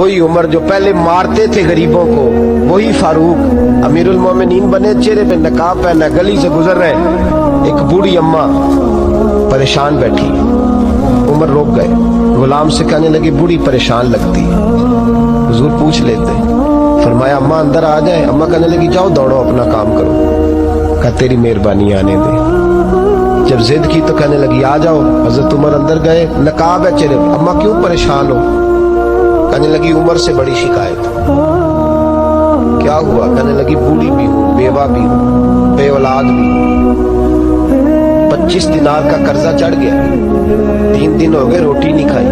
وہی عمر جو پہلے مارتے تھے غریبوں کو، وہی فاروق امیر المومنین بنے، چہرے پہ نقاب پہنا، گلی سے گزر رہے، ایک بوڑھی اماں پریشان بیٹھی، عمر روک گئے، غلام سے کہنے لگی بوڑھی پریشان لگتی ہے، حضور پوچھ لیتے، فرمایا اماں اندر آ جائے، اماں کہنے لگی جاؤ دوڑو اپنا کام کرو، کہا تیری مہربانی آنے دے، جب ضد کی تو کہنے لگی آ جاؤ، حضرت عمر اندر گئے، نقاب ہے چہرے پہ، اماں کیوں پریشان ہو؟ کہنے لگی عمر سے بڑی شکایت، کیا ہوا؟ کہنے لگی بوڑھی بھی ہوں، بیوہ بھی ہوں، بے اولاد بھی ہوں، 25 دینار کا قرضہ چڑھ گیا، 3 دن ہو گئے روٹی نہیں کھائی،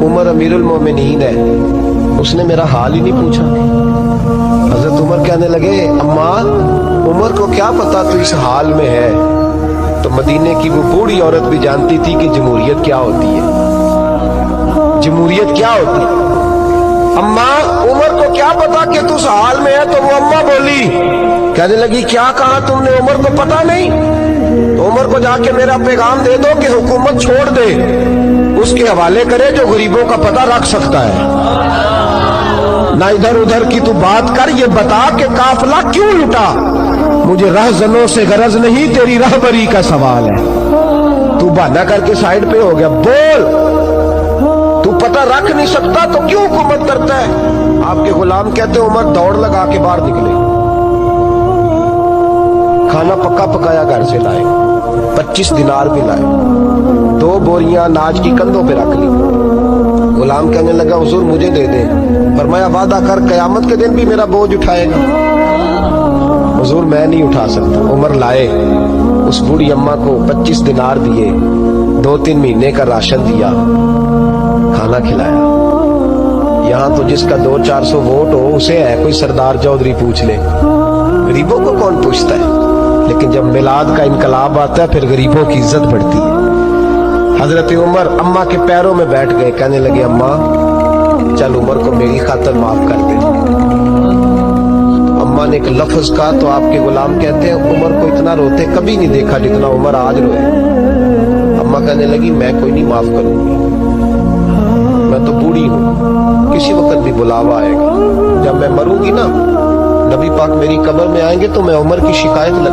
عمر امیر المومنین ہے، اس نے میرا حال ہی نہیں پوچھا۔ حضرت عمر کہنے لگے اماں عمر کو کیا پتا تو اس حال میں ہے؟ تو مدینے کی وہ بوڑھی عورت بھی جانتی تھی کہ جمہوریت کیا ہوتی ہے، جمہوریت کیا ہوتی ہے۔ اماں عمر کو کیا پتا کہ تو اس حال میں ہے؟ تو وہ اماں بولی، کہنے لگی کیا کہا تم نے؟ عمر کو پتا نہیں؟ تو عمر کو جا کے میرا پیغام دے دو کہ حکومت چھوڑ دے، اس کے حوالے کرے جو غریبوں کا پتہ رکھ سکتا ہے، نہ ادھر ادھر کی تو بات کر، یہ بتا کہ قافلہ کیوں لٹا؟ مجھے رہزنوں سے غرض نہیں، تیری رہبری کا سوال ہے۔ تو بہانہ کر کے سائیڈ پہ ہو گیا، بول، تو پتہ رکھ نہیں سکتا تو کیوں حکومت کرتا ہے؟ آپ کے غلام کہتے عمر دوڑ لگا کے باہر نکلے، کھانا پکا پکایا گھر سے لائے، 25 دینار بھی لائے، 2 بوریاں اناج کی کندھوں پہ رکھ لی۔ غلام کہنے لگا حضور مجھے دے دے، فرمایا وعدہ کر قیامت کے دن بھی میرا بوجھ اٹھائے گا؟ حضور میں نہیں اٹھا سکتا۔ عمر لائے، اس بوڑھی اماں کو 25 دینار دیے، 2-3 مہینے کا راشن دیا، کھانا کھلایا۔ یہاں تو جس کا 200-400 ووٹ ہو اسے ہے کوئی سردار چودھری پوچھ لے، غریبوں کو کون پوچھتا ہے؟ لیکن جب میلاد کا انقلاب آتا ہے پھر غریبوں کی عزت بڑھتی ہے۔ حضرت عمر اماں کے پیروں میں بیٹھ گئے، کہنے لگے اماں چل عمر کو میری خاطر معاف کر دے۔ اماں نے ایک لفظ کہا تو آپ کے غلام کہتے ہیں عمر کو اتنا روتے کبھی نہیں دیکھا جتنا عمر آج روئے۔ اماں کہنے لگی میں کوئی نہیں معاف کروں گی، میں تو بوڑھی ہوں، کسی وقت بھی بلاوا آئے گا، جب میں مروں گی نا نبی پاک میری قبر میں آئیں گے تو میں عمر کی شکایت لگا